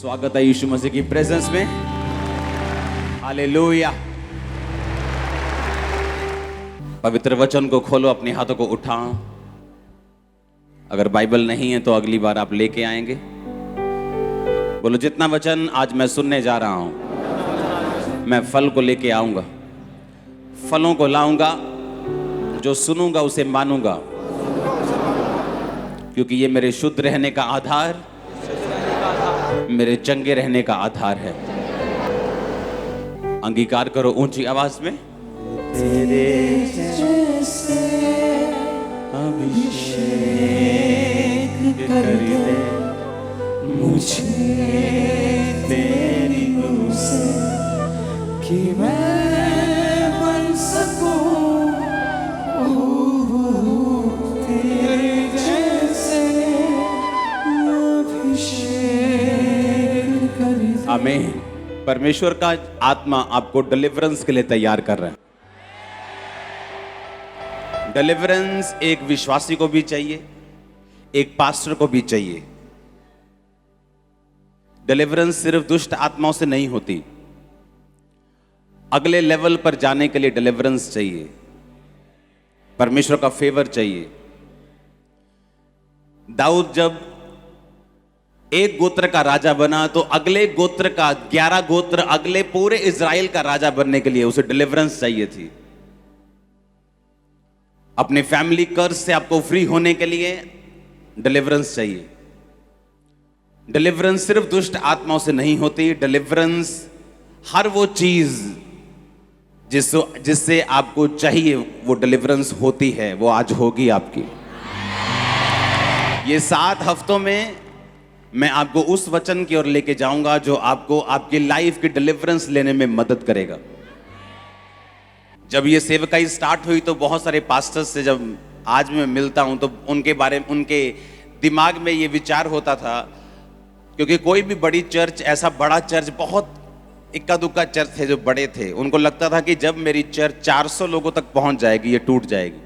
स्वागत है यीशु मसीह की प्रेजेंस में। हालेलुया। पवित्र वचन को खोलो, अपने हाथों को उठाओ। अगर बाइबल नहीं है तो अगली बार आप लेके आएंगे। बोलो, जितना वचन आज मैं सुनने जा रहा हूं, मैं फल को लेके आऊंगा, फलों को लाऊंगा। जो सुनूंगा उसे मानूंगा, क्योंकि ये मेरे शुद्ध रहने का आधार, मेरे चंगे रहने का आधार है। अंगीकार करो ऊंची आवाज में। तेरे जैसे अभिषेक कर दे मुझे तेरी नूर से, कि मैं बन सकूं तेरे जैसे अभिषेक कर दे। आमीन। परमेश्वर का आत्मा आपको डिलीवरेंस के लिए तैयार कर रहा है। डिलीवरेंस एक विश्वासी को भी चाहिए, एक पास्टर को भी चाहिए। डिलीवरेंस सिर्फ दुष्ट आत्माओं से नहीं होती। अगले लेवल पर जाने के लिए डिलीवरेंस चाहिए, परमेश्वर का फेवर चाहिए। दाऊद जब एक गोत्र का राजा बना तो अगले गोत्र का 11 गोत्र, अगले पूरे इज़राइल का राजा बनने के लिए उसे डिलीवरेंस चाहिए थी। अपने फैमिली कर्ज से आपको फ्री होने के लिए डिलीवरेंस चाहिए। डिलीवरेंस सिर्फ दुष्ट आत्माओं से नहीं होती। डिलीवरेंस हर वो चीज जिससे आपको चाहिए वो डिलीवरेंस होती है, वो आज होगी आपकी। ये 7 हफ्तों में मैं आपको उस वचन की ओर लेके जाऊंगा जो आपको आपकी लाइफ की डिलीवरेंस लेने में मदद करेगा। जब ये सेवकाई स्टार्ट हुई तो बहुत सारे पास्टर्स से जब आज मैं मिलता हूं तो उनके बारे में, उनके दिमाग में ये विचार होता था, क्योंकि कोई भी बड़ी चर्च, ऐसा बड़ा चर्च, बहुत इक्का दुक्का चर्च थे जो बड़े थे, उनको लगता था कि जब मेरी चर्च 400 लोगों तक पहुंच जाएगी ये टूट जाएगी।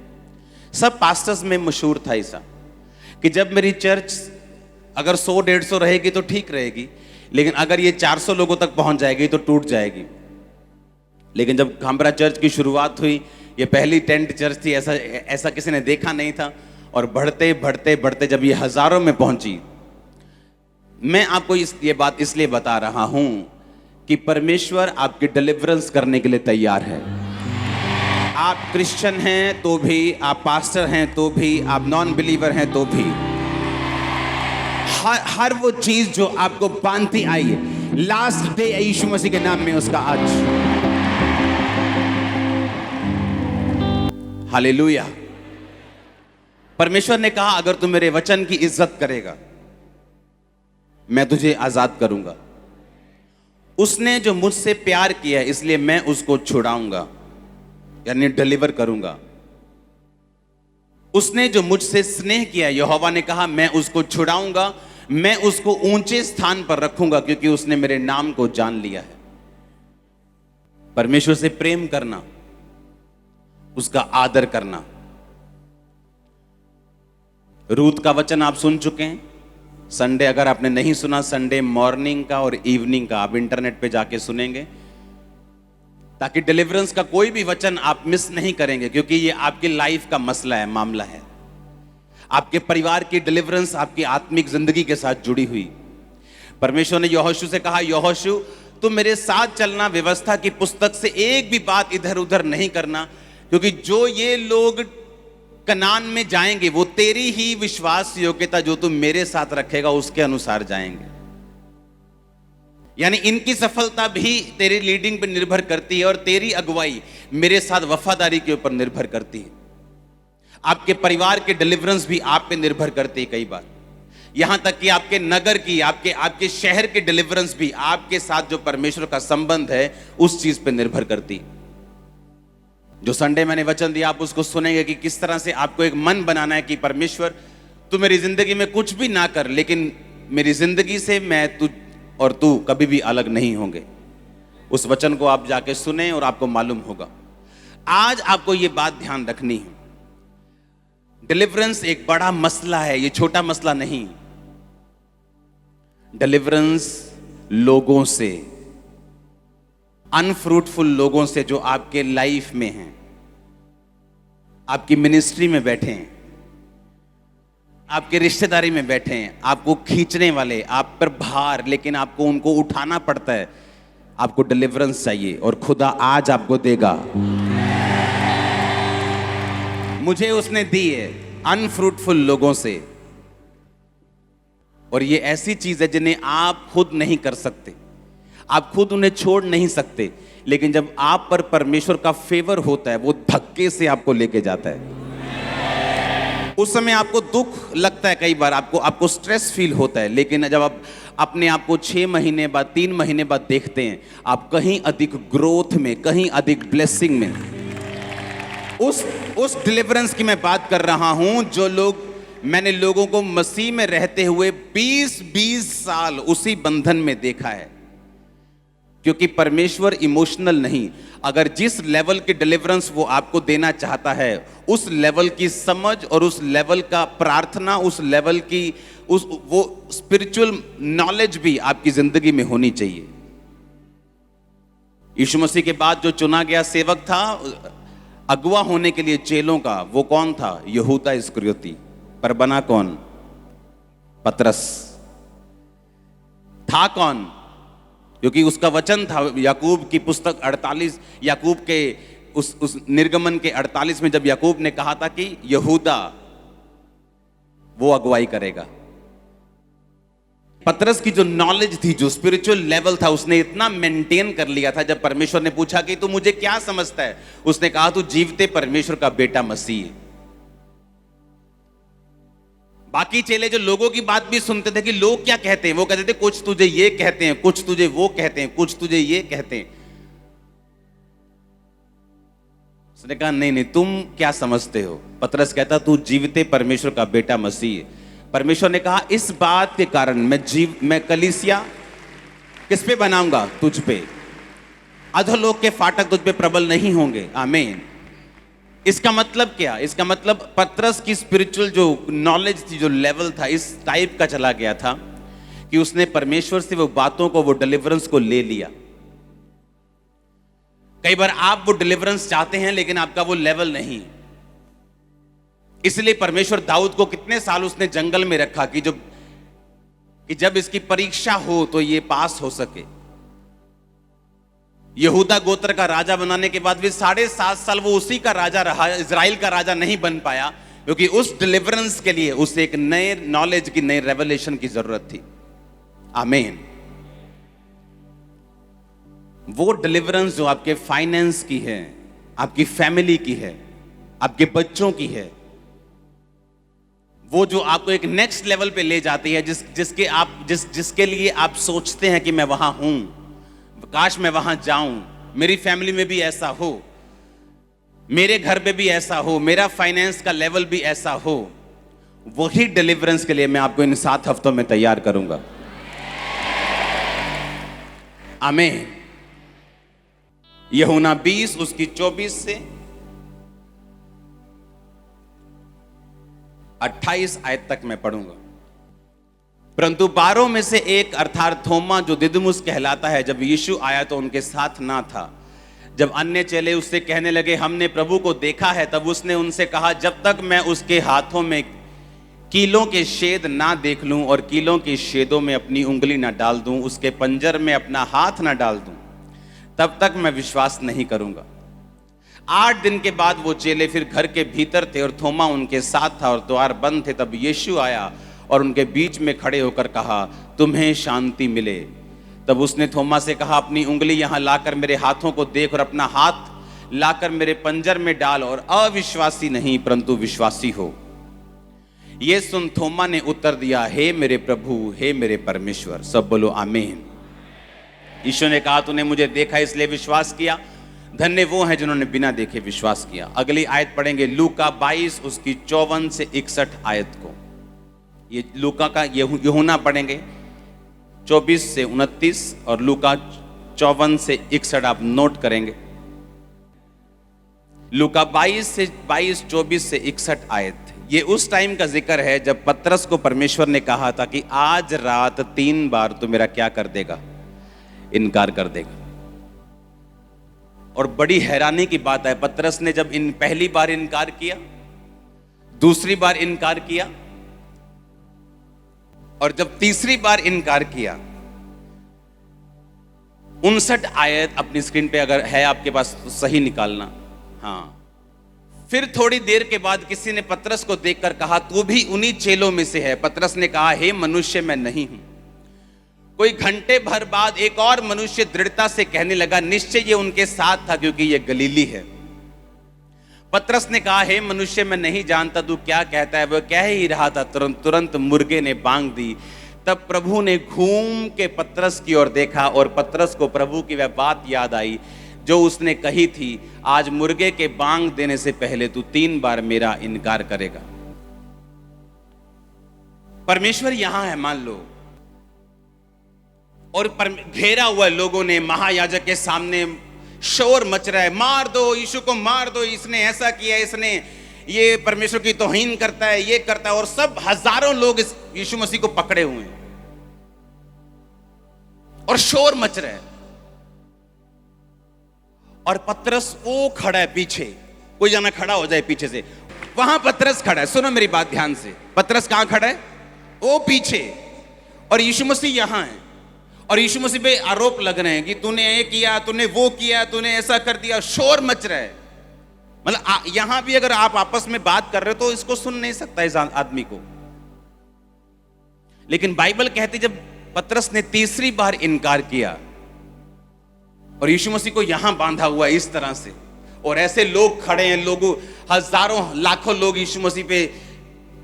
सब पास्टर्स में मशहूर था ऐसा कि जब मेरी चर्च अगर 100-150 रहेगी तो ठीक रहेगी, लेकिन अगर ये 400 लोगों तक पहुंच जाएगी तो टूट जाएगी। लेकिन जब हमारा चर्च की शुरुआत हुई, ये पहली टेंट चर्च थी, ऐसा किसी ने देखा नहीं था। और बढ़ते बढ़ते बढ़ते जब ये हजारों में पहुंची, मैं आपको ये बात इसलिए बता रहा हूं कि परमेश्वर आपकी डिलीवरेंस करने के लिए तैयार है। आप क्रिश्चियन हैं तो भी, आप पास्टर हैं तो भी, आप नॉन बिलीवर हैं तो भी, हर वो चीज जो आपको बांधती आई है, लास्ट डे यीशु मसीह के नाम में उसका आज। हालेलुया। परमेश्वर ने कहा अगर तू मेरे वचन की इज्जत करेगा मैं तुझे आजाद करूंगा। उसने जो मुझसे प्यार किया है इसलिए मैं उसको छुड़ाऊंगा, यानी डिलीवर करूंगा। उसने जो मुझसे स्नेह किया, यहोवा ने कहा मैं उसको छुड़ाऊंगा, मैं उसको ऊंचे स्थान पर रखूंगा, क्योंकि उसने मेरे नाम को जान लिया है। परमेश्वर से प्रेम करना, उसका आदर करना। रूत का वचन आप सुन चुके हैं। संडे अगर आपने नहीं सुना, संडे मॉर्निंग का और इवनिंग का आप इंटरनेट पे जाके सुनेंगे, ताकि डिलीवरेंस का कोई भी वचन आप मिस नहीं करेंगे, क्योंकि ये आपकी लाइफ का मसला है, मामला है। आपके परिवार की डिलीवरेंस आपकी आत्मिक जिंदगी के साथ जुड़ी हुई। परमेश्वर ने यहोशू से कहा, यहोशू तुम मेरे साथ चलना, व्यवस्था की पुस्तक से एक भी बात इधर उधर नहीं करना, क्योंकि जो ये लोग कनान में जाएंगे वो तेरी ही विश्वास योग्यता जो तुम मेरे साथ रखेगा उसके अनुसार जाएंगे। यानी इनकी सफलता भी तेरी लीडिंग पर निर्भर करती है और तेरी अगुवाई मेरे साथ वफादारी के ऊपर निर्भर करती है। आपके परिवार के डिलीवरेंस भी आप पे निर्भर करती है कई बार। यहां तक कि आपके नगर की, आपके शहर के डिलीवरेंस भी आपके साथ जो परमेश्वर का संबंध है उस चीज पे निर्भर करती है। जो संडे मैंने वचन दिया आप उसको सुनेंगे कि किस तरह से आपको एक मन बनाना है कि परमेश्वर तू मेरी जिंदगी में कुछ भी ना कर, लेकिन मेरी जिंदगी से मैं तू और तू कभी भी अलग नहीं होंगे। उस वचन को आप जाके सुने और आपको मालूम होगा। आज आपको ये बात ध्यान रखनी है, डिलीवरेंस एक बड़ा मसला है, ये छोटा मसला नहीं। डिलीवरेंस लोगों से, अनफ्रूटफुल लोगों से जो आपके लाइफ में हैं, आपकी मिनिस्ट्री में बैठे हैं, आपके रिश्तेदारी में बैठे हैं, आपको खींचने वाले, आप पर भार, लेकिन आपको उनको उठाना पड़ता है। आपको डिलीवरेंस चाहिए और खुदा आज आपको देगा। मुझे उसने दी है अनफ्रूटफुल लोगों से, और ये ऐसी चीज है जिन्हें आप खुद नहीं कर सकते, आप खुद उन्हें छोड़ नहीं सकते, लेकिन जब आप पर परमेश्वर का फेवर होता है वो धक्के से आपको लेके जाता है। उस समय आपको दुख लगता है, कई बार आपको स्ट्रेस फील होता है, लेकिन जब आप अपने आप को 6 महीने बाद, 3 महीने बाद देखते हैं, आप कहीं अधिक ग्रोथ में, कहीं अधिक ब्लेसिंग में। उस डिलीवरेंस की मैं बात कर रहा हूं जो मैंने लोगों को मसीह में रहते हुए 20-20 साल उसी बंधन में देखा है। क्योंकि परमेश्वर इमोशनल नहीं, अगर जिस लेवल की डिलीवरेंस वो आपको देना चाहता है, उस लेवल की समझ और उस लेवल का प्रार्थना, उस लेवल की वो स्पिरिचुअल नॉलेज भी आपकी जिंदगी में होनी चाहिए। यीशु मसीह के बाद जो चुना गया सेवक था अगुवा होने के लिए चेलों का, वो कौन था? यहूदा इस्करियोती। पर बना कौन? पतरस। था कौन? क्योंकि उसका वचन था, याकूब की पुस्तक 48, याकूब के उस निर्गमन के 48 में जब याकूब ने कहा था कि यहूदा वो अगुवाई करेगा। पतरस की जो नॉलेज थी, जो स्पिरिचुअल लेवल था, उसने इतना मेंटेन कर लिया था। जब परमेश्वर ने पूछा कि तू मुझे क्या समझता है, उसने कहा तू जीवते परमेश्वर का बेटा मसीह है। बाकी चेले जो लोगों की बात भी सुनते थे कि लोग क्या कहते हैं, वो कहते थे कुछ तुझे ये कहते हैं, कुछ तुझे वो कहते हैं, कुछ तुझे ये कहते हैं। उसने कहा नहीं नहीं, तुम क्या समझते हो? पतरस कहता तू जीवते परमेश्वर का बेटा मसीह है। परमेश्वर ने कहा इस बात के कारण मैं कलीसिया किस पे बनाऊंगा? तुझ पे। अधोलोक के फाटक तुझ पे प्रबल नहीं होंगे। आमीन। इसका मतलब क्या? इसका मतलब पतरस की स्पिरिचुअल जो नॉलेज थी, जो लेवल था, इस टाइप का चला गया था कि उसने परमेश्वर से वो बातों को, वो डिलीवरेंस को ले लिया। कई बार आप वो डिलीवरेंस चाहते हैं लेकिन आपका वो लेवल नहीं। इसलिए परमेश्वर दाऊद को कितने साल उसने जंगल में रखा कि जब इसकी परीक्षा हो तो ये पास हो सके। यहूदा गोत्र का राजा बनाने के बाद भी 7.5 साल वो उसी का राजा रहा, इजराइल का राजा नहीं बन पाया, क्योंकि उस डिलीवरेंस के लिए उसे एक नए नॉलेज की, नई रेवलेशन की जरूरत थी। आमीन। वो डिलीवरेंस जो आपके फाइनेंस की है, आपकी फैमिली की है, आपके बच्चों की है, वो जो आपको एक नेक्स्ट लेवल पे ले जाती है, जिसके लिए आप सोचते हैं कि मैं वहां हूं, काश मैं वहां जाऊं, मेरी फैमिली में भी ऐसा हो, मेरे घर पे भी ऐसा हो, मेरा फाइनेंस का लेवल भी ऐसा हो। वही डिलीवरेंस के लिए मैं आपको इन 7 हफ्तों में तैयार करूंगा। आमीन। यूहन्ना 20 उसकी 24 से 28 आयत तक मैं पढ़ूंगा। परंतु 12 में से एक अर्थात थोमा जो दिदुमुस कहलाता है, जब यीशु आया तो उनके साथ ना था। जब अन्य चेले उससे कहने लगे हमने प्रभु को देखा है, तब उसने उनसे कहा जब तक मैं उसके हाथों में कीलों के छेद ना देख लूं और कीलों के छेदों में अपनी उंगली ना डाल दूं, उसके पंजर में अपना हाथ ना डाल दूं, तब तक मैं विश्वास नहीं करूंगा। 8 दिन के बाद वो चेले फिर घर के भीतर थे और थोमा उनके साथ था और द्वार बंद थे। तब यीशु आया और उनके बीच में खड़े होकर कहा तुम्हें शांति मिले। तब उसने थोमा से कहा अपनी उंगली यहां लाकर मेरे हाथों को देख और अपना हाथ लाकर मेरे पंजर में डाल और अविश्वासी नहीं परंतु विश्वासी हो। ये सुन थोमा ने उत्तर दिया हे मेरे प्रभु, हे मेरे परमेश्वर। सब बोलो आमीन। यीशु ने कहा तूने मुझे देखा इसलिए विश्वास किया, धन्य वो हैं जिन्होंने बिना देखे विश्वास किया। अगली आयत पढ़ेंगे लूका 22 उसकी 54 से 61 आयत को। ये लूका का यूहन्ना पढ़ेंगे 24 से 29 और लूका 54 से 61 आप नोट करेंगे। लूका 22 से 24 से 61 आयत, ये उस टाइम का जिक्र है जब पतरस को परमेश्वर ने कहा था कि आज रात 3 बार तू मेरा क्या कर देगा? इनकार कर देगा। और बड़ी हैरानी की बात है, पतरस ने जब पहली बार इनकार किया, दूसरी बार इनकार किया, और जब तीसरी बार इनकार किया, 59 आयत अपनी स्क्रीन पे अगर है आपके पास तो सही निकालना। हाँ, फिर थोड़ी देर के बाद किसी ने पतरस को देखकर कहा, तू भी उन्हीं चेलों में से है? पतरस ने कहा, हे मनुष्य, मैं नहीं हूं। कोई घंटे भर बाद एक और मनुष्य दृढ़ता से कहने लगा, निश्चय ये उनके साथ था, क्योंकि ये गलीली है। पतरस ने कहा, हे मनुष्य, मैं नहीं जानता तू क्या कहता है। वह कह ही रहा था, तुरंत मुर्गे ने बांग दी। तब प्रभु ने घूम के पतरस की ओर देखा और पतरस को प्रभु की वह बात याद आई जो उसने कही थी, आज मुर्गे के बांग देने से पहले तू 3 बार मेरा इनकार करेगा। परमेश्वर यहां है मान लो, और घेरा हुआ लोगों ने, महायाजक के सामने शोर मच रहा है, मार दो यीशु को, मार दो, इसने ऐसा किया, इसने ये परमेश्वर की तौहीन करता है, ये करता है। और सब हजारों लोग इस यीशु मसीह को पकड़े हुए हैं और शोर मच रहा है। और पतरस वो खड़ा है पीछे, कोई जाना खड़ा हो जाए पीछे से, वहां पतरस खड़ा है। सुनो मेरी बात ध्यान से, पतरस कहां खड़ा है? वो पीछे, और यीशु मसीह यहां है। और यीशु मसीह पे आरोप लग रहे हैं कि तूने ये किया, तूने वो किया, तूने ऐसा कर दिया, शोर मच रहा है। मतलब यहां भी अगर आप आपस में बात कर रहे हो तो इसको सुन नहीं सकता इस आदमी को। लेकिन बाइबल कहती जब पतरस ने तीसरी बार इनकार किया और यीशु मसीह को यहां बांधा हुआ इस तरह से, और ऐसे लोग खड़े हैं, लोगों हजारों लाखों लोग यीशु मसीह पे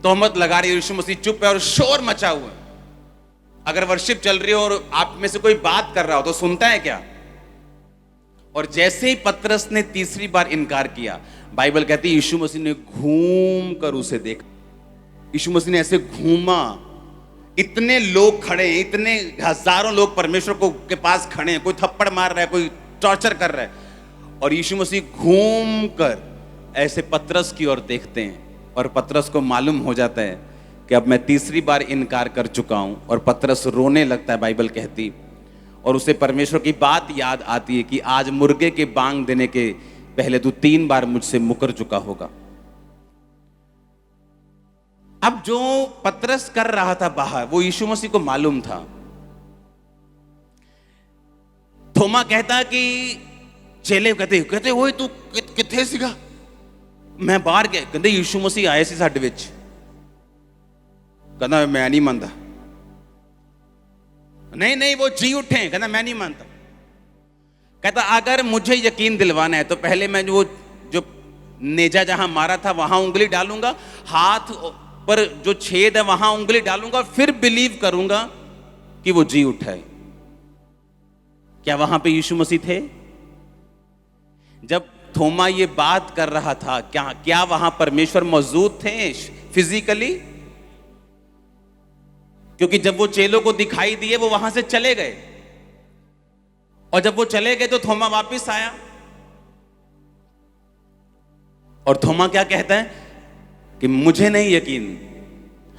तोहमत लगा रहे हैं, यीशु मसीह चुप है और शोर मचा हुआ है। अगर वर्शिप चल रही हो और आप में से कोई बात कर रहा हो तो सुनता है क्या? और जैसे ही पतरस ने तीसरी बार इनकार किया, बाइबल कहती है यीशु मसीह ने घूम कर उसे देखा। यीशु मसीह ने ऐसे घूमा, इतने लोग खड़े हैं, इतने हजारों लोग परमेश्वर को के पास खड़े हैं, कोई थप्पड़ मार रहा है, कोई टॉर्चर कर रहा है, और यीशु मसीह घूम कर ऐसे पतरस की ओर देखते हैं। और पतरस को मालूम हो जाता है कि अब मैं तीसरी बार इनकार कर चुका हूं, और पतरस रोने लगता है, बाइबल कहती, और उसे परमेश्वर की बात याद आती है कि आज मुर्गे के बांग देने के पहले तू 3 बार मुझसे मुकर चुका होगा। अब जो पतरस कर रहा था बाहर, वो यीशु मसीह को मालूम था। थोमा कहता कि चेले कहते ओए तू किथे सीगा? मैं बाहर गया। कहते यीशु मसीह आए सी साडे विच। कहता मैं नहीं मानता। नहीं वो जी उठे। कहता मैं नहीं मानता। कहता अगर मुझे यकीन दिलवाना है तो पहले मैं वो जो नेजा जहां मारा था वहां उंगली डालूंगा, हाथ पर जो छेद है वहां उंगली डालूंगा, फिर बिलीव करूंगा कि वो जी उठा है। क्या वहां पे यीशु मसीह थे? जब थोमा ये बात कर रहा था, क्या वहां परमेश्वर मौजूद थे फिजिकली? क्योंकि जब वो चेलों को दिखाई दिए वो वहां से चले गए, और जब वो चले गए तो थोमा वापस आया, और थोमा क्या कहता है कि मुझे नहीं यकीन,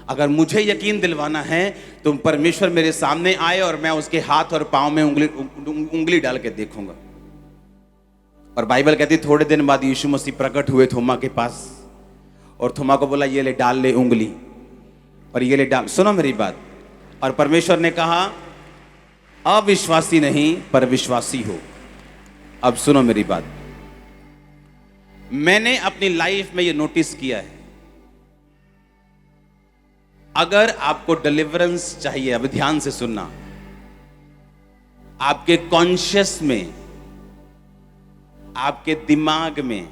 अगर मुझे यकीन दिलवाना है तो परमेश्वर मेरे सामने आए और मैं उसके हाथ और पांव में उंगली डाल के देखूंगा। और बाइबल कहती थोड़े दिन बाद यीशु मसीह प्रकट हुए थोमा के पास, और थोमा को बोला ये ले डाल ले उंगली, और ये ले डाल। सुनो मेरी बात। और परमेश्वर ने कहा अविश्वासी नहीं पर विश्वासी हो। अब सुनो मेरी बात। मैंने अपनी लाइफ में ये नोटिस किया है, अगर आपको डिलीवरेंस चाहिए, अब ध्यान से सुनना, आपके कॉन्शियस में, आपके दिमाग में,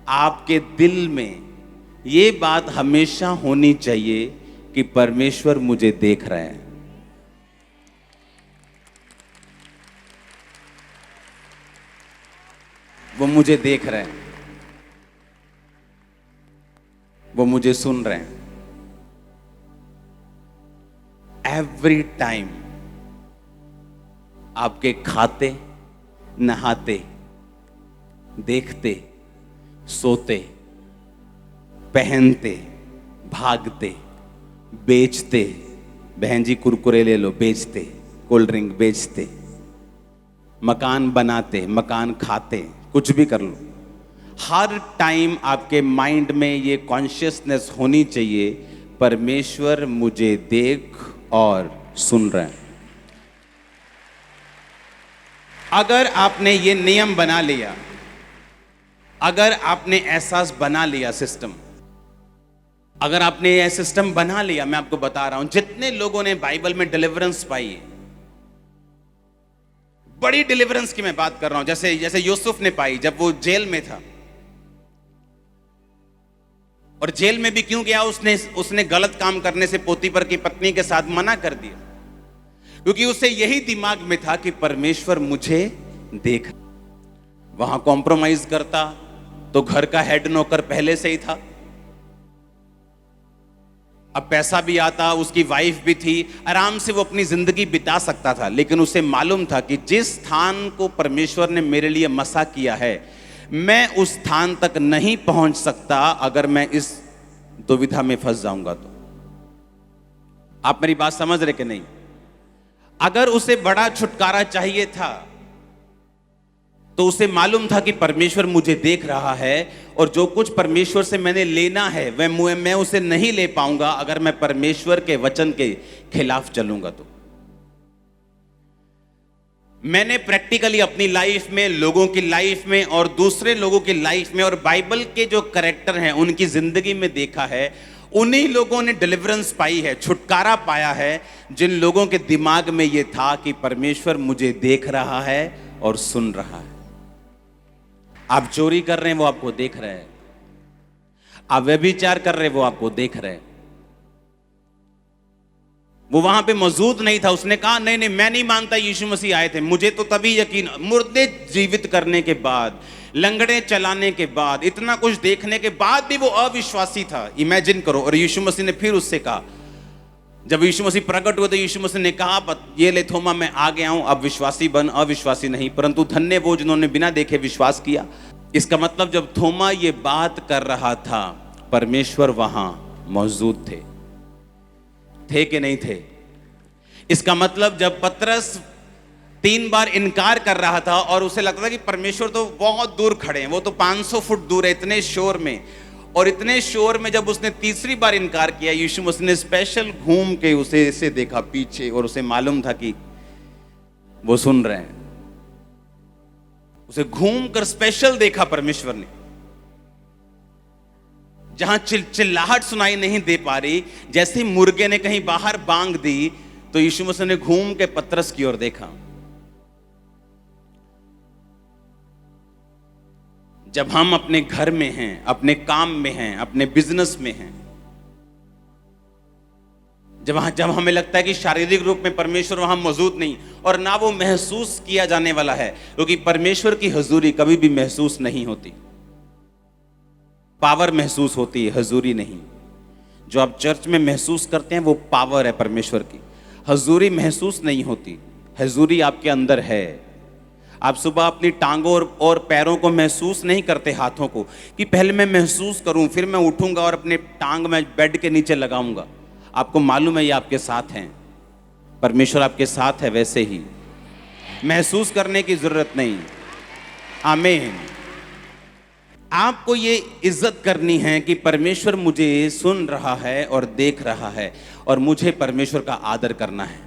आपके दिल में ये बात हमेशा होनी चाहिए कि परमेश्वर मुझे देख रहे हैं। वो मुझे देख रहे हैं, वो मुझे सुन रहे हैं। एवरी टाइम आपके खाते, नहाते, देखते, सोते, पहनते, भागते, बेचते, बहन जी कुरकुरे ले लो, बेचते, कोल्ड ड्रिंक बेचते, मकान बनाते, मकान खाते, कुछ भी कर लो, हर टाइम आपके माइंड में ये कॉन्शियसनेस होनी चाहिए, परमेश्वर मुझे देख और सुन रहे हैं। अगर आपने ये नियम बना लिया, अगर आपने एहसास बना लिया, सिस्टम, अगर आपने यह सिस्टम बना लिया, मैं आपको बता रहा हूं, जितने लोगों ने बाइबल में डिलीवरेंस पाई है, बड़ी डिलीवरेंस की मैं बात कर रहा हूं, जैसे यूसुफ ने पाई जब वो जेल में था। और जेल में भी क्यों गया? उसने गलत काम करने से पोतीफर की पत्नी के साथ मना कर दिया, क्योंकि उसे यही दिमाग में था कि परमेश्वर मुझे देख। वहां कॉम्प्रोमाइज करता तो घर का हेड नौकर पहले से ही था, अब पैसा भी आता, उसकी वाइफ भी थी, आराम से वो अपनी जिंदगी बिता सकता था। लेकिन उसे मालूम था कि जिस स्थान को परमेश्वर ने मेरे लिए मसा किया है, मैं उस स्थान तक नहीं पहुंच सकता अगर मैं इस दुविधा में फंस जाऊंगा तो। आप मेरी बात समझ रहे कि नहीं? अगर उसे बड़ा छुटकारा चाहिए था तो उसे मालूम था कि परमेश्वर मुझे देख रहा है, और जो कुछ परमेश्वर से मैंने लेना है वह मैं उसे नहीं ले पाऊंगा अगर मैं परमेश्वर के वचन के खिलाफ चलूंगा तो। मैंने प्रैक्टिकली अपनी लाइफ में, लोगों की लाइफ में और दूसरे लोगों की लाइफ में और बाइबल के जो कैरेक्टर हैं उनकी जिंदगी में देखा है, उन्हीं लोगों ने डिलीवरेंस पाई है, छुटकारा पाया है, जिन लोगों के दिमाग में यह था कि परमेश्वर मुझे देख रहा है और सुन रहा है। आप चोरी कर रहे हैं, वो आपको देख रहे हैं। आप व्यभिचार कर रहे हैं, वो आपको देख रहे हैं। वो वहां पे मौजूद नहीं था, उसने कहा नहीं नहीं, मैं नहीं मानता यीशु मसीह आए थे। मुझे तो तभी यकीन, मुर्दे जीवित करने के बाद, लंगड़े चलाने के बाद, इतना कुछ देखने के बाद भी वो अविश्वासी था। इमेजिन करो। और यीशु मसीह ने फिर उससे कहा, जब यीशु मसीह प्रकट हुए तो यीशु मसीह ने कहा, ये ले थोमा, मैं आ गया हूं, अब विश्वासी बन, अविश्वासी नहीं। परंतु धन्य वो जिन्होंने बिना देखे विश्वास किया। इसका मतलब जब थोमा ये बात कर रहा था, परमेश्वर वहां मौजूद थे कि नहीं थे? इसका मतलब जब पतरस 3 बार इनकार कर रहा था और उसे लगता था कि परमेश्वर तो बहुत दूर खड़े हैं, वो तो 500 फुट दूर है, इतने शोर में, और इतने शोर में जब उसने तीसरी बार इनकार किया, यीशु मसीह ने स्पेशल घूम के उसे ऐसे देखा पीछे, और उसे मालूम था कि वो सुन रहे हैं। उसे घूम कर स्पेशल देखा परमेश्वर ने, जहां चिल्लाहट सुनाई नहीं दे पा रही, जैसे ही मुर्गे ने कहीं बाहर बांग दी, तो यीशु मसीह ने घूम के पतरस की ओर देखा। जब हम अपने घर में हैं, अपने काम में हैं, अपने बिजनेस में हैं, जब हमें लगता है कि शारीरिक रूप में परमेश्वर वहां मौजूद नहीं, और ना वो महसूस किया जाने वाला है, क्योंकि परमेश्वर की हुजूरी कभी भी महसूस नहीं होती। पावर महसूस होती है, हुजूरी नहीं। जो आप चर्च में महसूस करते हैं वो पावर है परमेश्वर की, हुजूरी महसूस नहीं होती। हुजूरी आपके अंदर है। आप सुबह अपनी टांगों और पैरों को महसूस नहीं करते, हाथों को, कि पहले मैं महसूस करूं, फिर मैं उठूंगा और अपने टांग में बेड के नीचे लगाऊंगा। आपको मालूम है ये आपके साथ हैं, परमेश्वर आपके साथ है। वैसे ही महसूस करने की जरूरत नहीं। आमीन। आपको ये इज्जत करनी है कि परमेश्वर मुझे सुन रहा है और देख रहा है, और मुझे परमेश्वर का आदर करना है।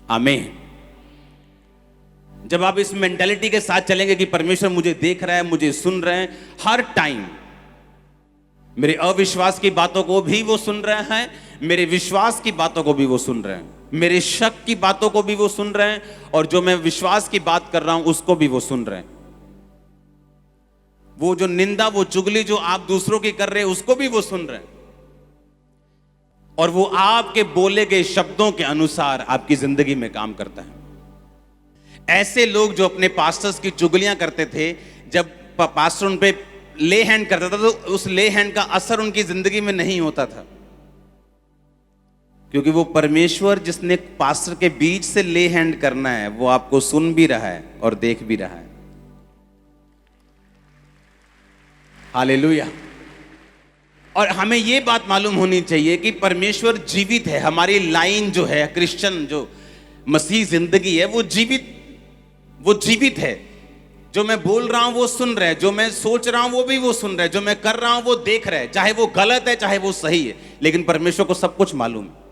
आमीन। जब आप इस मेंटालिटी के साथ चलेंगे कि परमेश्वर मुझे देख रहा है, मुझे सुन रहे हैं, हर टाइम मेरे अविश्वास की बातों को भी वो सुन रहे हैं, मेरे विश्वास की बातों को भी वो सुन रहे हैं, मेरे शक की बातों को भी वो सुन रहे हैं, और जो मैं विश्वास की बात कर रहा हूं उसको भी वो सुन रहे हैं। वो जो निंदा, वो चुगली जो आप दूसरों की कर रहे हैं, उसको भी वो सुन रहे हैं, और वो आपके बोले गए शब्दों के अनुसार आपकी जिंदगी में काम करता है। ऐसे लोग जो अपने पास्टर्स की चुगलियां करते थे, जब पास्टर उन पे ले हैंड करता था तो उस ले हैंड का असर उनकी जिंदगी में नहीं होता था, क्योंकि वो परमेश्वर जिसने पास्टर के बीच से ले हैंड करना है, वो आपको सुन भी रहा है और देख भी रहा है। हालेलुया। और हमें यह बात मालूम होनी चाहिए कि परमेश्वर जीवित है। हमारी लाइन जो है, क्रिश्चियन जो मसीह जिंदगी है, वो जीवित है। जो मैं बोल रहा हूं वो सुन रहा है, जो मैं सोच रहा हूं वो भी वो सुन रहा है, जो मैं कर रहा हूं वो देख रहा है, चाहे वो गलत है चाहे वो सही है, लेकिन परमेश्वर को सब कुछ मालूम है।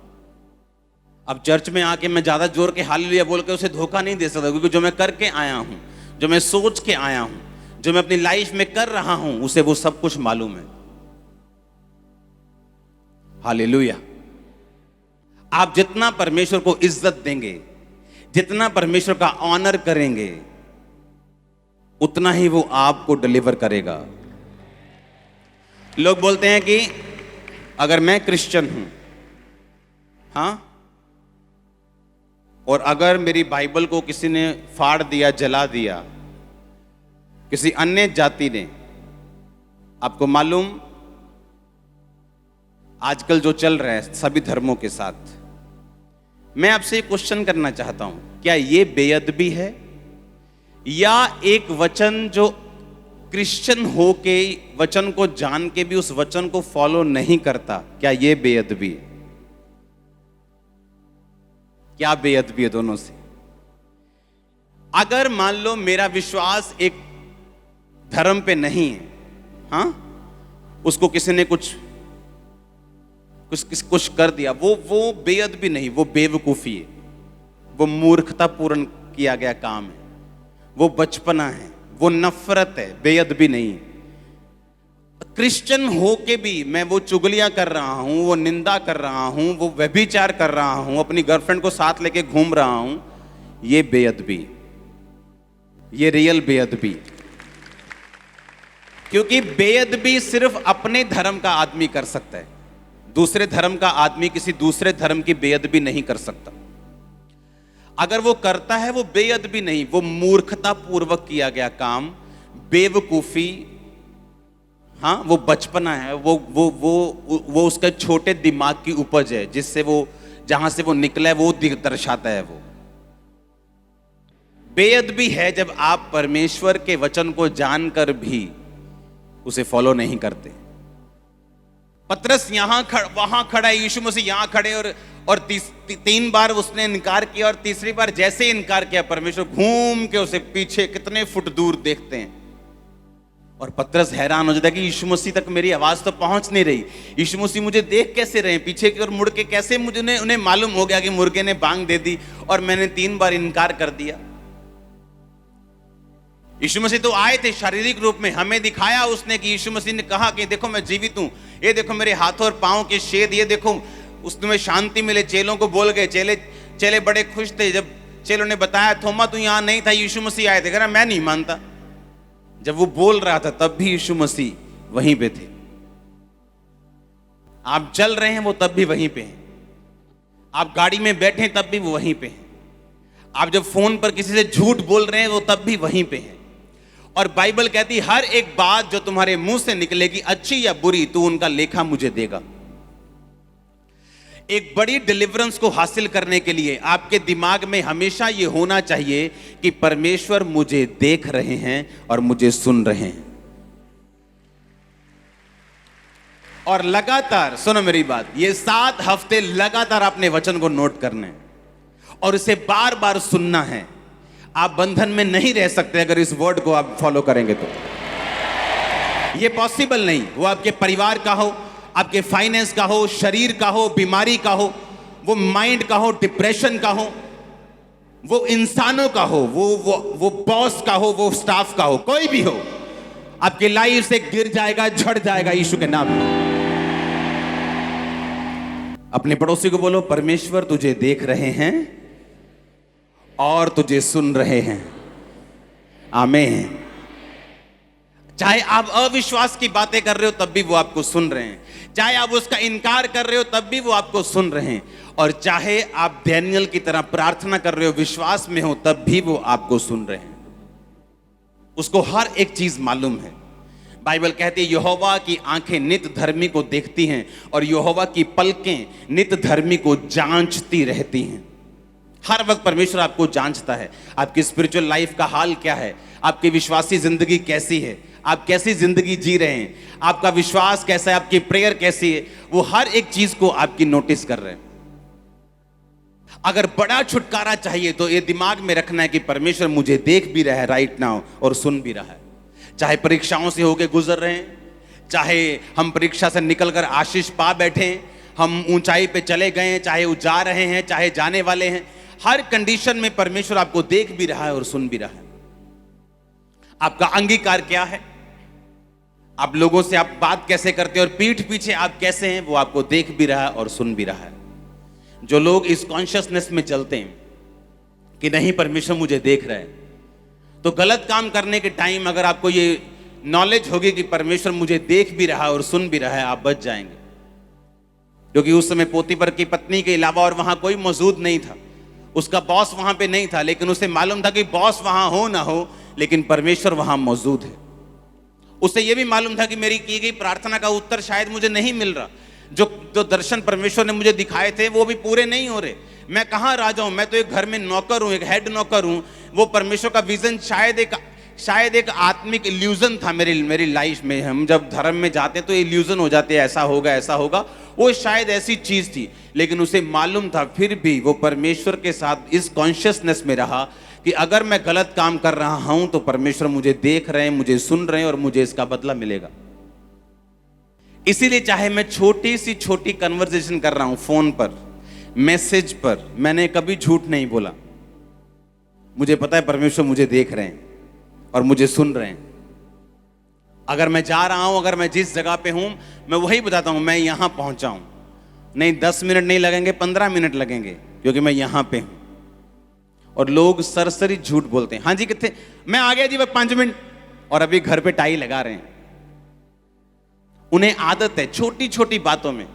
अब चर्च में आके मैं ज्यादा जोर के हालेलुया बोल के उसे धोखा नहीं दे सकता, क्योंकि जो मैं करके आया हूं, जो मैं सोच के आया हूं, जो मैं अपनी लाइफ में कर रहा हूं, उसे वो सब कुछ मालूम है। हालेलुया। आप जितना परमेश्वर को इज्जत देंगे, जितना परमेश्वर का ऑनर करेंगे, उतना ही वो आपको डिलीवर करेगा। लोग बोलते हैं कि अगर मैं क्रिश्चियन हूं, हां, और अगर मेरी बाइबल को किसी ने फाड़ दिया, जला दिया, किसी अन्य जाति ने, आपको मालूम आजकल जो चल रहा है सभी धर्मों के साथ, मैं आपसे एक क्वेश्चन करना चाहता हूं, क्या ये बेअदबी है? या एक वचन जो क्रिश्चियन हो के वचन को जान के भी उस वचन को फॉलो नहीं करता, क्या ये बेअदबी है? क्या बेअदबी है दोनों से? अगर मान लो मेरा विश्वास एक धर्म पे नहीं है, हां, उसको किसी ने कुछ कर दिया, वो बेअदबी नहीं, वो बेवकूफी है, वो मूर्खतापूर्ण किया गया काम है, वो बचपना है, वो नफरत है, बेअदबी नहीं है। क्रिश्चियन हो के भी मैं वो चुगलियां कर रहा हूं, वो निंदा कर रहा हूं, वो व्यभिचार कर रहा हूं, अपनी गर्लफ्रेंड को साथ लेके घूम रहा हूं, ये बेअदबी, ये रियल बेअदबी। क्योंकि बेअदबी सिर्फ अपने धर्म का आदमी कर सकता है, दूसरे धर्म का आदमी किसी दूसरे धर्म की बेअदबी नहीं कर सकता। अगर वो करता है वो बेअदबी नहीं, वो मूर्खता पूर्वक किया गया काम, बेवकूफी, हाँ, वो बचपना है, वो उसका छोटे दिमाग की उपज है, जिससे वो जहां से वो निकला है वो दर्शाता है। वो बेअदबी है जब आप परमेश्वर के वचन को जानकर भी उसे फॉलो नहीं करते। पतरस वहां खड़ा है, यीशु मसीह यहां खड़े, और 3 बार उसने इनकार किया, और तीसरी बार जैसे ही इनकार किया, परमेश्वर घूम के उसे पीछे कितने फुट दूर देखते हैं, और पतरस हैरान हो जाता है कि यीशु मसीह तक मेरी आवाज तो पहुंच नहीं रही, यीशु मसीह मुझे देख कैसे रहे, पीछे की ओर मुड़ के कैसे, मुझे उन्हें मालूम हो गया कि मुर्गे ने बांग दे दी और मैंने 3 बार इनकार कर दिया। यीशु मसीह तो आए थे शारीरिक रूप में, हमें दिखाया उसने कि यीशु मसीह ने कहा कि देखो मैं जीवित हूं, ये देखो मेरे हाथों और पांव के छेद, ये देखो, उसमें शांति मिले। चेलों को बोल गए, चेले बड़े खुश थे जब चेलों ने बताया थोमा तू यहां नहीं था, यीशु मसीह आए थे। कह रहा मैं नहीं मानता। जब वो बोल रहा था तब भी यीशु मसीह वहीं पे थे। आप चल रहे हैं वो तब भी वहीं पे हैं, आप गाड़ी में बैठे तब भी वो वहीं पे हैं, आप जब फोन पर किसी से झूठ बोल रहे हैं वो तब भी वहीं पे हैं। और बाइबल कहती हर एक बात जो तुम्हारे मुंह से निकलेगी, अच्छी या बुरी, तू उनका लेखा मुझे देगा। एक बड़ी डिलीवरेंस को हासिल करने के लिए आपके दिमाग में हमेशा यह होना चाहिए कि परमेश्वर मुझे देख रहे हैं और मुझे सुन रहे हैं। और लगातार सुनो मेरी बात, ये 7 हफ्ते लगातार अपने वचन को नोट करना है और इसे बार बार सुनना है। आप बंधन में नहीं रह सकते अगर इस वर्ड को आप फॉलो करेंगे तो। ये पॉसिबल नहीं। वो आपके परिवार का हो, आपके फाइनेंस का हो, शरीर का हो, बीमारी का हो, वो माइंड का हो, डिप्रेशन का हो, वो इंसानों का हो, वो बॉस का हो, वो स्टाफ का हो, कोई भी हो, आपकी लाइफ से गिर जाएगा, झड़ जाएगा यीशु के नाम में। अपने पड़ोसी को बोलो, परमेश्वर तुझे देख रहे हैं और तुझे सुन रहे हैं। आमीन। चाहे आप अविश्वास की बातें कर रहे हो तब भी वो आपको सुन रहे हैं, चाहे आप उसका इनकार कर रहे हो तब भी वो आपको सुन रहे हैं, और चाहे आप डैनियल की तरह प्रार्थना कर रहे हो, विश्वास में हो, तब भी वो आपको सुन रहे हैं। उसको हर एक चीज मालूम है। बाइबल कहती है यहोवा की आंखें नित धर्मी को देखती हैं और यहोवा की पलकें नित धर्मी को जांचती रहती हैं। हर वक्त परमेश्वर आपको जांचता है। आपकी स्पिरिचुअल लाइफ का हाल क्या है, आपकी विश्वासी जिंदगी कैसी है, आप कैसी जिंदगी जी रहे हैं, आपका विश्वास कैसा है, आपकी प्रेयर कैसी है, वो हर एक चीज को आपकी नोटिस कर रहे हैं। अगर बड़ा छुटकारा चाहिए तो ये दिमाग में रखना है कि परमेश्वर मुझे देख भी रहा है राइट नाउ और सुन भी रहा है। चाहे परीक्षाओं से होके गुजर रहे हैं, चाहे हम परीक्षा से निकलकर आशीष पा बैठे, हम ऊंचाई पे चले गए हैं, चाहे वो जा रहे हैं, चाहे जाने वाले हैं, हर कंडीशन में परमेश्वर आपको देख भी रहा है और सुन भी रहा है। आपका अंगीकार क्या है, आप लोगों से आप बात कैसे करते हैं और पीठ पीछे आप कैसे हैं, वो आपको देख भी रहा है और सुन भी रहा है। जो लोग इस कॉन्शियसनेस में चलते हैं कि नहीं परमेश्वर मुझे देख रहा है, तो गलत काम करने के टाइम अगर आपको ये नॉलेज होगी कि परमेश्वर मुझे देख भी रहा है और सुन भी रहा है, आप बच जाएंगे। क्योंकि उस समय पोतीफर की पत्नी के अलावा और वहां कोई मौजूद नहीं था, उसका बॉस वहां पे नहीं था, लेकिन उसे मालूम था कि बॉस वहां हो ना हो लेकिन परमेश्वर वहां मौजूद है। उसे यह भी मालूम था कि मेरी की गई प्रार्थना का उत्तर शायद मुझे नहीं मिल रहा, जो दर्शन परमेश्वर ने मुझे दिखाए थे वो भी पूरे नहीं हो रहे। मैं कहाँ राजा हूं, मैं तो एक घर में नौकर हूं, एक हेड नौकर हूं। वो परमेश्वर का विजन शायद एक आत्मिक इल्यूजन था मेरी लाइफ में। हम जब धर्म में जाते हैं तो इल्यूजन हो जाते हैं, ऐसा होगा, वो शायद ऐसी चीज थी। लेकिन उसे मालूम था, फिर भी वो परमेश्वर के साथ इस कॉन्शियसनेस में रहा कि अगर मैं गलत काम कर रहा हूं तो परमेश्वर मुझे देख रहे हैं, मुझे सुन रहे हैं और मुझे इसका बदला मिलेगा। इसीलिए चाहे मैं छोटी सी छोटी कन्वर्सेशन कर रहा हूं फोन पर, मैसेज पर, मैंने कभी झूठ नहीं बोला। मुझे पता है परमेश्वर मुझे देख रहे हैं और मुझे सुन रहे हैं। अगर मैं जा रहा हूं, अगर मैं जिस जगह पे हूं, मैं वही बताता हूं, मैं यहां पहुंचा हूं, नहीं 10 मिनट नहीं लगेंगे, 15 मिनट लगेंगे, क्योंकि मैं यहां पे हूं। और लोग सरसरी झूठ बोलते हैं, हाँ जी कितने, मैं आ गया जी 5 मिनट, और अभी घर पे टाई लगा रहे हैं। उन्हें आदत है छोटी छोटी बातों में,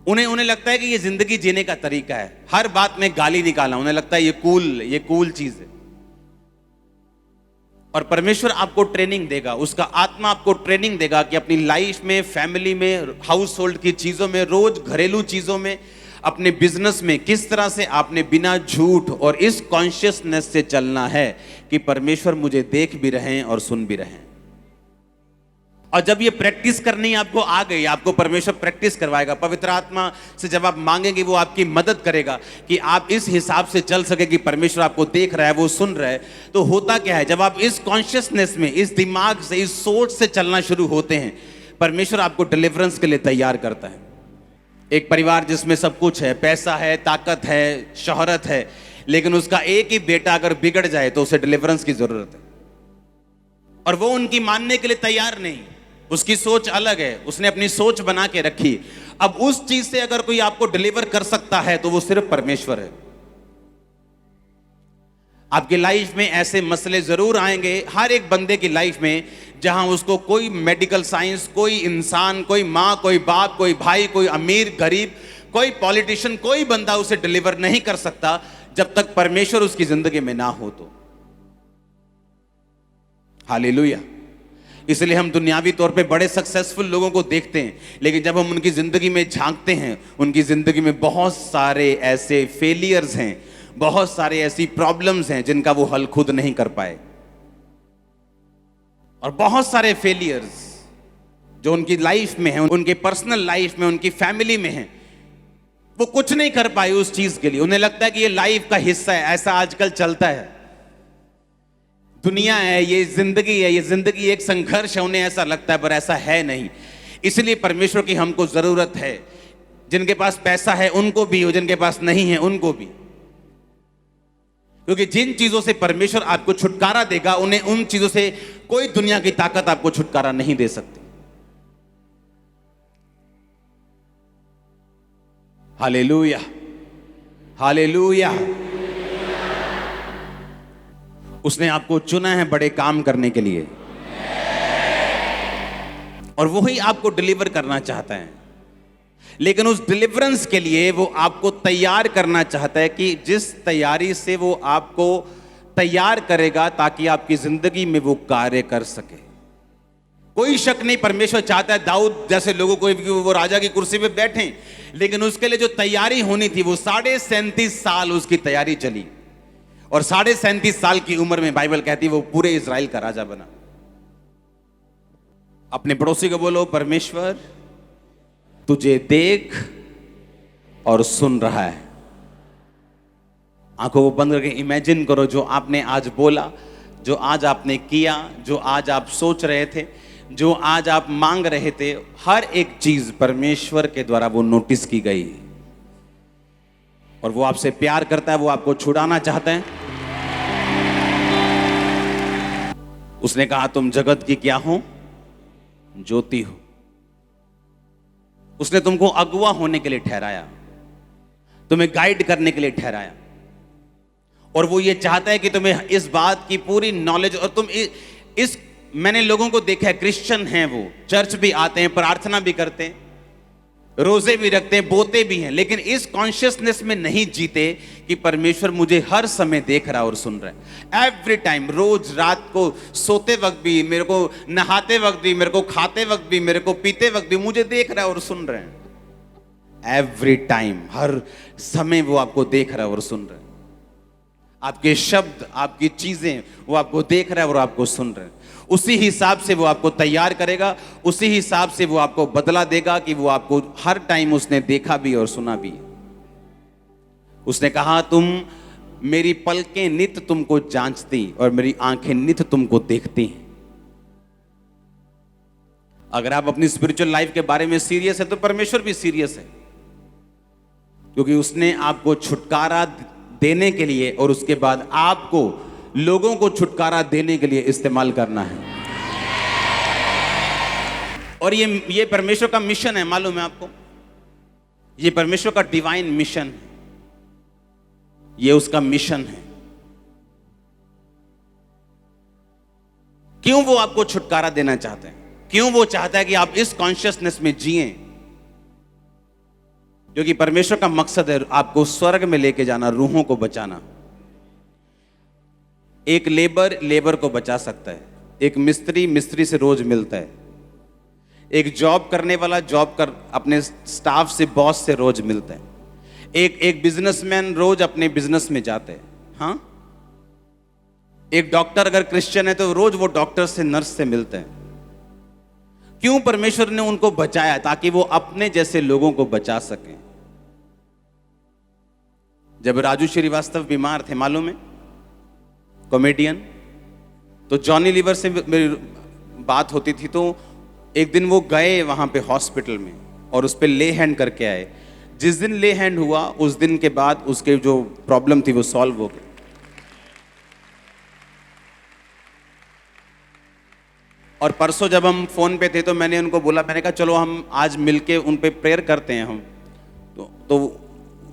उन्हें लगता है कि ये जिंदगी जीने का तरीका है, हर बात में गाली निकालना, उन्हें लगता है ये कूल चीज है। और परमेश्वर आपको ट्रेनिंग देगा, उसका आत्मा आपको ट्रेनिंग देगा कि अपनी लाइफ में, फैमिली में, हाउस होल्ड की चीजों में, रोज घरेलू चीजों में, अपने बिजनेस में किस तरह से आपने बिना झूठ और इस कॉन्शियसनेस से चलना है कि परमेश्वर मुझे देख भी रहे हैं और सुन भी रहे हैं। और जब ये प्रैक्टिस करनी आपको आ गई, आपको परमेश्वर प्रैक्टिस करवाएगा, पवित्र आत्मा से जब आप मांगेंगे वो आपकी मदद करेगा कि आप इस हिसाब से चल सके कि परमेश्वर आपको देख रहा है, वो सुन रहा है। तो होता क्या है, जब आप इस कॉन्शियसनेस में, इस दिमाग से, इस सोच से चलना शुरू होते हैं, परमेश्वर आपको डिलीवरेंस के लिए तैयार करता है। एक परिवार जिसमें सब कुछ है, पैसा है, ताकत है, शोहरत है, लेकिन उसका एक ही बेटा अगर बिगड़ जाए तो उसे डिलीवरेंस की जरूरत है, और वो उनकी मानने के लिए तैयार नहीं। उसकी सोच अलग है, उसने अपनी सोच बना के रखी। अब उस चीज से अगर कोई आपको डिलीवर कर सकता है तो वो सिर्फ परमेश्वर है। आपकी लाइफ में ऐसे मसले जरूर आएंगे, हर एक बंदे की लाइफ में, जहां उसको कोई मेडिकल साइंस, कोई इंसान, कोई मां, कोई बाप, कोई भाई, कोई अमीर गरीब, कोई पॉलिटिशियन, कोई बंदा उसे डिलीवर नहीं कर सकता जब तक परमेश्वर उसकी जिंदगी में ना हो तो। हालेलुया। इसलिए हम दुनियावी तौर पे बड़े सक्सेसफुल लोगों को देखते हैं, लेकिन जब हम उनकी जिंदगी में झांकते हैं, उनकी जिंदगी में बहुत सारे ऐसे फेलियर्स हैं, बहुत सारे ऐसी प्रॉब्लम्स हैं जिनका वो हल खुद नहीं कर पाए, और बहुत सारे फेलियर्स जो उनकी लाइफ में हैं, उनके पर्सनल लाइफ में, उनकी फैमिली में हैं, वो कुछ नहीं कर पाए उस चीज के लिए। उन्हें लगता है कि ये लाइफ का हिस्सा है, ऐसा आजकल चलता है, दुनिया है, ये जिंदगी एक संघर्ष है, उन्हें ऐसा लगता है, पर ऐसा है नहीं। इसलिए परमेश्वर की हमको जरूरत है। जिनके पास पैसा है उनको भी, और जिनके पास नहीं है उनको भी, क्योंकि जिन चीजों से परमेश्वर आपको छुटकारा देगा, उन्हें उन चीजों से कोई दुनिया की ताकत आपको छुटकारा नहीं दे सकती। Hallelujah, hallelujah. उसने आपको चुना है बड़े काम करने के लिए, और वही आपको डिलीवर करना चाहता है। लेकिन उस डिलीवरेंस के लिए वो आपको तैयार करना चाहता है, कि जिस तैयारी से वो आपको तैयार करेगा ताकि आपकी जिंदगी में वो कार्य कर सके। कोई शक नहीं, परमेश्वर चाहता है दाऊद जैसे लोगों को वो राजा की कुर्सी पे बैठे, लेकिन उसके लिए जो तैयारी होनी थी, वो 37.5 साल उसकी तैयारी चली, और 37.5 साल की उम्र में बाइबल कहती है वो पूरे इज़राइल का राजा बना। अपने पड़ोसी को बोलो, परमेश्वर तुझे देख और सुन रहा है। आंखों को बंद करके इमेजिन करो जो आपने आज बोला, जो आज आपने किया, जो आज आप सोच रहे थे, जो आज आप मांग रहे थे, हर एक चीज परमेश्वर के द्वारा वो नोटिस की गई और वो आपसे प्यार करता है, वो आपको छुड़ाना चाहता है। उसने कहा तुम जगत की क्या हो? ज्योति हो। उसने तुमको अगुवा होने के लिए ठहराया, तुम्हें गाइड करने के लिए ठहराया, और वो ये चाहता है कि तुम्हें इस बात की पूरी नॉलेज, और तुम इस मैंने लोगों को देखा है, क्रिश्चियन हैं, वो चर्च भी आते हैं, प्रार्थना भी करते हैं, रोजे भी रखते हैं, बोते भी हैं, लेकिन इस कॉन्शियसनेस में नहीं जीते कि परमेश्वर मुझे हर समय देख रहा है और सुन रहा है। एवरी टाइम, रोज रात को सोते वक्त भी मेरे को, नहाते वक्त भी मेरे को, खाते वक्त भी मेरे को, पीते वक्त भी मुझे देख रहा है और सुन रहे हैं। एवरी टाइम, हर समय वो आपको देख रहा है और सुन रहा है। आपके शब्द, आपकी चीजें, वो आपको देख रहा है और आपको सुन रहा है। उसी हिसाब से वो आपको तैयार करेगा, उसी हिसाब से वो आपको बदला देगा कि वो आपको हर टाइम उसने देखा भी और सुना भी। उसने कहा तुम मेरी पलकें नित तुमको जांचती और मेरी आंखें नित तुमको देखती हैं। अगर आप अपनी स्पिरिचुअल लाइफ के बारे में सीरियस है तो परमेश्वर भी सीरियस है, क्योंकि उसने आपको छुटकारा देने के लिए और उसके बाद आपको लोगों को छुटकारा देने के लिए इस्तेमाल करना है। और ये परमेश्वर का मिशन है, मालूम है आपको? ये परमेश्वर का डिवाइन मिशन है, ये उसका मिशन है। क्यों वो आपको छुटकारा देना चाहते हैं? क्यों वो चाहता है कि आप इस कॉन्शियसनेस में जिएं? क्योंकि परमेश्वर का मकसद है आपको स्वर्ग में लेके जाना, रूहों को बचाना। एक लेबर को बचा सकता है, एक मिस्त्री से रोज मिलता है, एक जॉब करने वाला अपने स्टाफ से, बॉस से रोज मिलता है, एक बिजनेसमैन रोज अपने बिजनेस में जाते हैं। हाँ, एक डॉक्टर अगर क्रिश्चियन है तो रोज वो डॉक्टर से, नर्स से मिलते हैं। क्यों परमेश्वर ने उनको बचाया? ताकि वो अपने जैसे लोगों को बचा सकें। जब राजू श्रीवास्तव बीमार थे, मालूम है, कॉमेडियन, तो जॉनी लीवर से मेरी बात होती थी, तो एक दिन वो गए वहां पे हॉस्पिटल में और उस पर ले हैंड करके आए। जिस दिन ले हैंड हुआ उस दिन के बाद उसके जो प्रॉब्लम थी वो सॉल्व हो गई। और परसों जब हम फोन पे थे तो मैंने उनको बोला, मैंने कहा चलो हम आज मिलके उन पे प्रेयर करते हैं हम। तो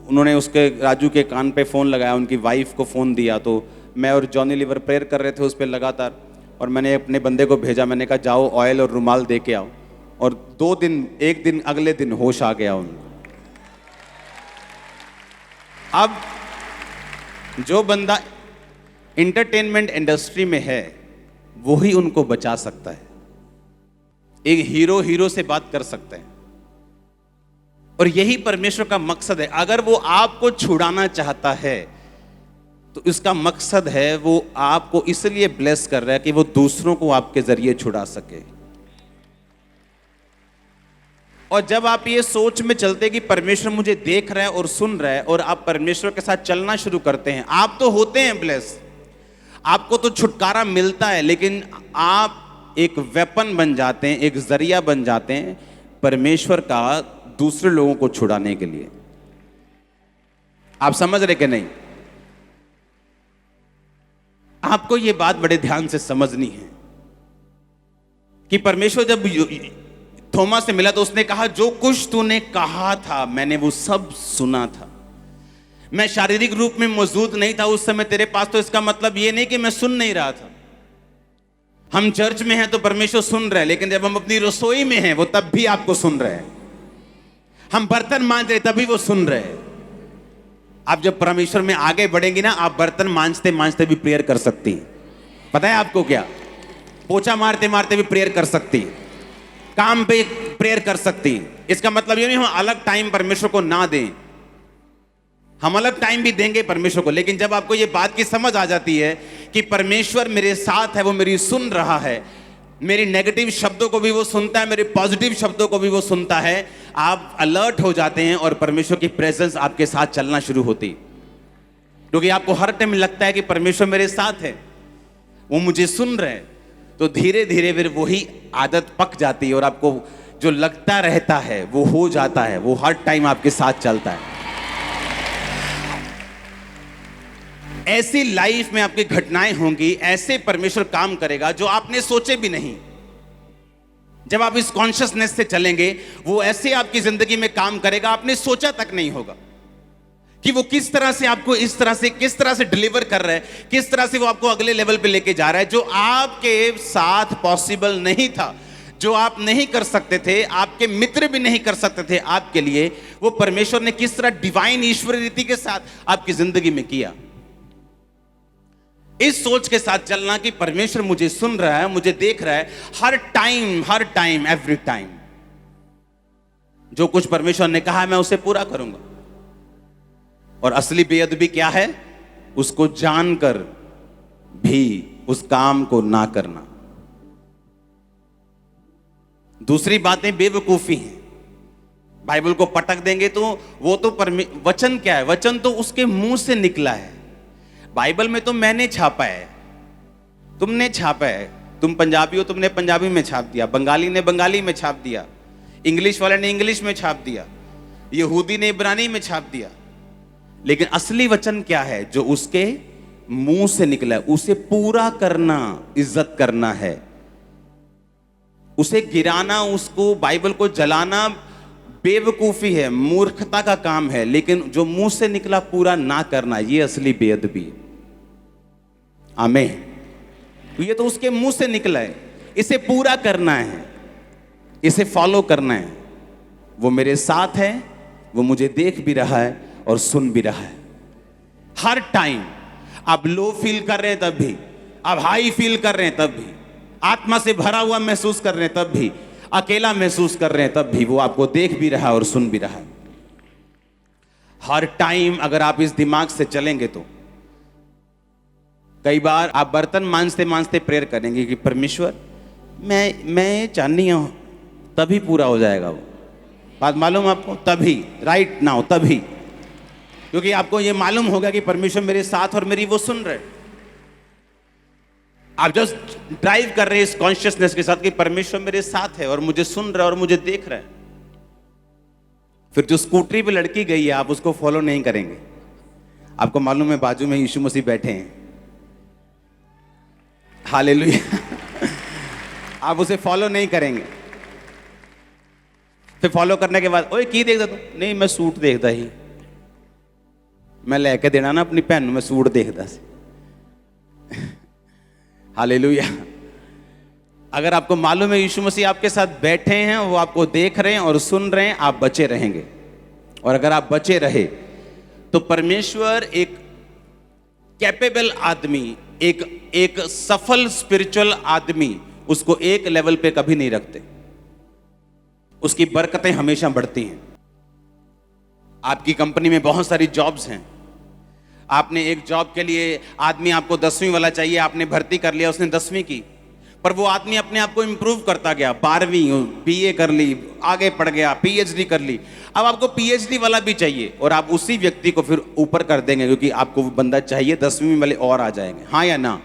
उन्होंने उसके, राजू के कान पे फोन लगाया, उनकी वाइफ को फोन दिया, तो मैं और जॉनी लीवर प्रेयर कर रहे थे उस पर लगातार। और मैंने अपने बंदे को भेजा, मैंने कहा जाओ ऑयल और रुमाल दे के आओ। और 2 दिन, एक दिन अगले दिन होश आ गया उनको। अब जो बंदा एंटरटेनमेंट इंडस्ट्री में है वही उनको बचा सकता है। एक हीरो से बात कर सकते हैं, और यही परमेश्वर का मकसद है। अगर वो आपको छुड़ाना चाहता है तो इसका मकसद है वो आपको इसलिए ब्लेस कर रहा है कि वो दूसरों को आपके जरिए छुड़ा सके। और जब आप ये सोच में चलते कि परमेश्वर मुझे देख रहा है और सुन रहा है, और आप परमेश्वर के साथ चलना शुरू करते हैं, आप तो होते हैं ब्लेस, आपको तो छुटकारा मिलता है, लेकिन आप एक वेपन बन जाते हैं, एक जरिया बन जाते हैं परमेश्वर का दूसरे लोगों को छुड़ाने के लिए। आप समझ रहे कि नहीं? आपको यह बात बड़े ध्यान से समझनी है कि परमेश्वर जब थोमा से मिला तो उसने कहा, जो कुछ तूने कहा था मैंने वो सब सुना था। मैं शारीरिक रूप में मौजूद नहीं था उस समय तेरे पास, तो इसका मतलब ये नहीं कि मैं सुन नहीं रहा था। हम चर्च में हैं तो परमेश्वर सुन रहे हैं, लेकिन जब हम अपनी रसोई में हैं वो तब भी आपको सुन रहे हैं। हम बर्तन मांज रहे तभी वो सुन रहे हैं। आप जब परमेश्वर में आगे बढ़ेंगी ना, आप बर्तन मांजते मांजते भी प्रेयर कर सकती हैं। पता है आपको क्या? पोछा मारते मारते भी प्रेयर कर सकती हैं, काम पे प्रेयर कर सकती हैं। इसका मतलब ये नहीं हम अलग टाइम परमेश्वर को ना दें, हम अलग टाइम भी देंगे परमेश्वर को। लेकिन जब आपको ये बात की समझ आ जाती है कि परमेश्वर मेरे साथ है, वो मेरी सुन रहा है, मेरी नेगेटिव शब्दों को भी वो सुनता है, मेरे पॉजिटिव शब्दों को भी वो सुनता है, आप अलर्ट हो जाते हैं और परमेश्वर की प्रेजेंस आपके साथ चलना शुरू होती। क्योंकि आपको हर टाइम लगता है कि परमेश्वर मेरे साथ है, वो मुझे सुन रहे हैं, तो धीरे धीरे फिर वही आदत पक जाती है और आपको जो लगता रहता है वो हो जाता है, वो हर टाइम आपके साथ चलता है। ऐसी लाइफ में आपकी घटनाएं होंगी, ऐसे परमेश्वर काम करेगा जो आपने सोचे भी नहीं। जब आप इस कॉन्शियसनेस से चलेंगे, वो ऐसे आपकी जिंदगी में काम करेगा, आपने सोचा तक नहीं होगा कि वो किस तरह से आपको इस तरह से किस तरह से डिलीवर कर रहा है, किस तरह से वो आपको अगले लेवल पे लेके जा रहा है, जो आपके साथ पॉसिबल नहीं था, जो आप नहीं कर सकते थे, आपके मित्र भी नहीं कर सकते थे आपके लिए, वो परमेश्वर ने किस तरह डिवाइन ईश्वरीय रीति के साथ आपकी जिंदगी में किया। इस सोच के साथ चलना कि परमेश्वर मुझे सुन रहा है, मुझे देख रहा है हर टाइम एवरी टाइम। जो कुछ परमेश्वर ने कहा है मैं उसे पूरा करूंगा। और असली बेअदबी क्या है? उसको जानकर भी उस काम को ना करना। दूसरी बातें बेवकूफी हैं। बाइबल को पटक देंगे तो वो तो वचन क्या है? वचन तो उसके मुंह से निकला है। बाइबल में तो मैंने छापा है, तुमने छापा है। तुम पंजाबी हो, तुमने पंजाबी में छाप दिया, बंगाली ने बंगाली में छाप दिया, इंग्लिश वाले ने इंग्लिश में छाप दिया, यहूदी ने इब्रानी में छाप दिया। लेकिन असली वचन क्या है? जो उसके मुंह से निकला है, उसे पूरा करना, इज्जत करना है। उसे गिराना, उसको बाइबल को जलाना बेवकूफी है, मूर्खता का काम है। लेकिन जो मुंह से निकला पूरा ना करना, ये असली बेअदबी है। आमीन। ये तो उसके मुंह से निकला है, इसे पूरा करना है, इसे फॉलो करना है। वो मेरे साथ है, वो मुझे देख भी रहा है और सुन भी रहा है हर टाइम। आप लो फील कर रहे हैं तब भी, आप हाई फील कर रहे हैं तब भी, आत्मा से भरा हुआ महसूस कर रहे हैं तब भी, अकेला महसूस कर रहे हैं तब भी, वो आपको देख भी रहा है और सुन भी रहा है हर टाइम। अगर आप इस दिमाग से चलेंगे तो कई बार आप बर्तन मांजते मांजते प्रेयर करेंगे कि परमेश्वर मैं चाहनी हूं, तभी पूरा हो जाएगा। वो बात मालूम आपको? तभी, राइट नाउ, तभी। क्योंकि आपको ये मालूम होगा कि परमेश्वर मेरे साथ और मेरी वो सुन रहे। आप जस्ट ड्राइव कर रहे हैं इस कॉन्शियसनेस के साथ कि परमेश्वर मेरे साथ है और मुझे सुन रहा है और मुझे देख रहा है। फिर जो स्कूटरी पे लड़की गई है, आप उसको फॉलो नहीं करेंगे। आपको मालूम है बाजू में यीशु मसीह बैठे हैं, हालेलुया। आप उसे फॉलो नहीं करेंगे। फिर फॉलो करने के बाद, ओए की देखदा तू? नहीं, मैं सूट देखदा ही, मैं लेके देना ना अपनी भैन, मैं सूट देखदा सी। हालेलुया। अगर आपको मालूम है यीशु मसीह आपके साथ बैठे हैं, वो आपको देख रहे हैं और सुन रहे हैं, आप बचे रहेंगे। और अगर आप बचे रहे तो परमेश्वर एक कैपेबल आदमी, एक सफल स्पिरिचुअल आदमी, उसको एक लेवल पे कभी नहीं रखते। उसकी बरकतें हमेशा बढ़ती हैं। आपकी कंपनी में बहुत सारी जॉब्स हैं। आपने एक जॉब के लिए आदमी आपको 10वीं वाला चाहिए, आपने भर्ती कर लिया, उसने 10वीं की, पर वो आदमी अपने आप को इंप्रूव करता गया, 12वीं बीए कर ली, आगे पढ़ गया, पीएचडी कर ली। अब आपको पीएचडी वाला भी चाहिए और आप उसी व्यक्ति को फिर ऊपर कर देंगे क्योंकि आपको वो बंदा चाहिए, 10वीं वाले और आ जाएंगे। हाँ या ना?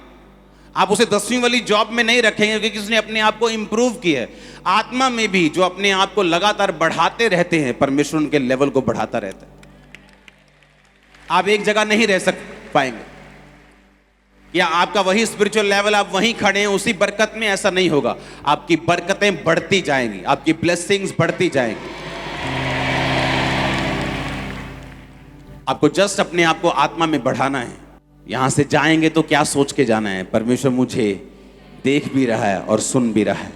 आप उसे 10वीं वाली जॉब में नहीं रखेंगे क्योंकि उसने अपने आप को इंप्रूव किया है। आत्मा में भी जो अपने आप को लगातार बढ़ाते रहते हैं, परमेश्वर उनके लेवल को बढ़ाता रहता है। आप एक जगह नहीं रह पाएंगे या आपका वही स्पिरिचुअल लेवल, आप वहीं खड़े हैं उसी बरकत में, ऐसा नहीं होगा। आपकी बरकतें बढ़ती जाएंगी, आपकी ब्लेसिंग्स बढ़ती जाएंगी। आपको जस्ट अपने आप को आत्मा में बढ़ाना है। यहां से जाएंगे तो क्या सोच के जाना है? परमेश्वर मुझे देख भी रहा है और सुन भी रहा है।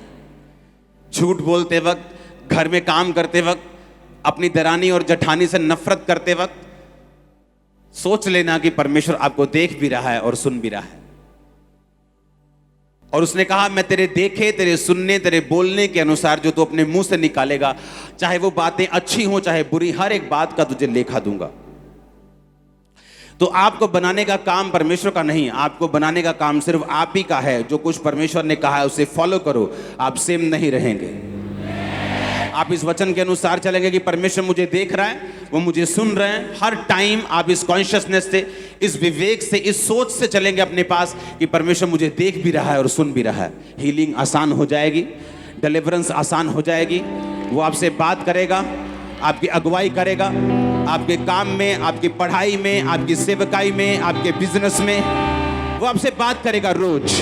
झूठ बोलते वक्त, घर में काम करते वक्त, अपनी दरानी और जेठानी से नफरत करते वक्त सोच लेना कि परमेश्वर आपको देख भी रहा है और सुन भी रहा है। और उसने कहा, मैं तेरे देखे, तेरे सुनने, तेरे बोलने के अनुसार जो तू अपने मुंह से निकालेगा, चाहे वो बातें अच्छी हो चाहे बुरी, हर एक बात का तुझे लेखा दूंगा। तो आपको बनाने का काम परमेश्वर का नहीं, आपको बनाने का काम सिर्फ आप ही का है। जो कुछ परमेश्वर ने कहा है उसे फॉलो करो, आप सेम नहीं रहेंगे। आप इस वचन के अनुसार चलेंगे कि परमेश्वर मुझे देख रहा है, वो मुझे सुन रहे हैं। हर टाइम आप इस कॉन्शियसनेस से, इस विवेक से, इस सोच से चलेंगे अपने पास कि परमेश्वर मुझे देख भी रहा है और सुन भी रहा है। हीलिंग आसान हो जाएगी, डिलीवरेंस आसान हो जाएगी। वो आपसे बात करेगा, आपकी अगुवाई करेगा, आपके काम में, आपकी पढ़ाई में, आपकी सेवकाई में, आपके बिजनेस में। वो आपसे बात करेगा रोज।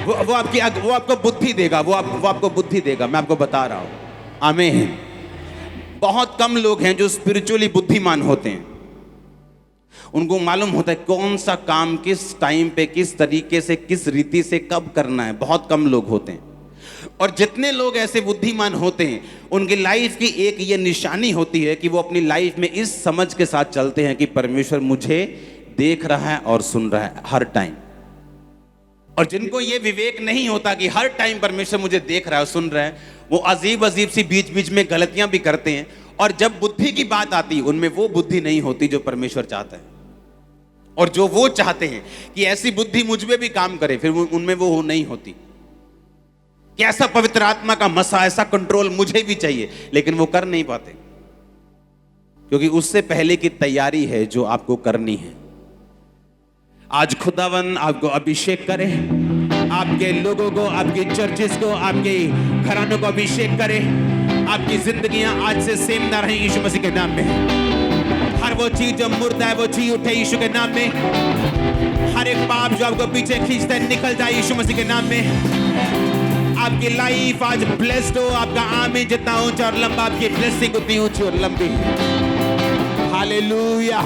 वो आपको बुद्धि देगा, वो आपको बुद्धि देगा। मैं आपको बता रहा हूँ। आमीन। बहुत कम लोग हैं जो स्पिरिचुअली बुद्धिमान होते हैं। उनको मालूम होता है कौन सा काम किस टाइम पे, किस तरीके से, किस रीति से कब करना है। बहुत कम लोग होते हैं। और जितने लोग ऐसे बुद्धिमान होते हैं, उनकी लाइफ की एक ये निशानी होती है कि वो अपनी लाइफ में इस समझ के साथ चलते हैं कि परमेश्वर मुझे देख रहा है और सुन रहा है हर टाइम। और जिनको ये विवेक नहीं होता कि हर टाइम परमेश्वर मुझे देख रहा है और सुन रहा है, वो अजीब अजीब सी बीच बीच में गलतियां भी करते हैं। और जब बुद्धि की बात आती, उनमें वो बुद्धि नहीं होती जो परमेश्वर चाहता है। और जो वो चाहते हैं कि ऐसी बुद्धि मुझ में भी काम करे, फिर उनमें वो नहीं होती कि ऐसा पवित्र आत्मा का मसा, ऐसा कंट्रोल मुझे भी चाहिए, लेकिन वो कर नहीं पाते क्योंकि उससे पहले की तैयारी है जो आपको करनी है। आज खुदावन आपको अभिषेक करे, आपके लोगों को, आपके चर्चेस को, आपके घरानों को अभिषेक करे। आपकी जिंदगियां आज से सेम ना रहे यीशु मसीह के नाम में। हर वो चीज जो मुर्दा है वो जी उठे यीशु के नाम में। हर एक पाप जो आपको पीछे खींचता है निकल जाए यीशु मसीह के नाम में। आपकी लाइफ आज ब्लेस्ड हो। आपका आमीन जितना ऊंचा और लंबा, आपकी ब्लेसिंग उतनी ऊंची और लंबी। Hallelujah,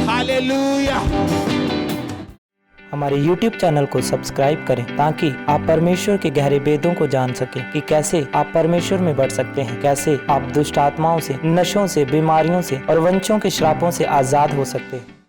hallelujah. हमारे YouTube चैनल को सब्सक्राइब करें ताकि आप परमेश्वर के गहरे भेदों को जान सकें कि कैसे आप परमेश्वर में बढ़ सकते हैं, कैसे आप दुष्ट आत्माओं से, नशों से, बीमारियों से और वंशों के श्रापों से आजाद हो सकते हैं।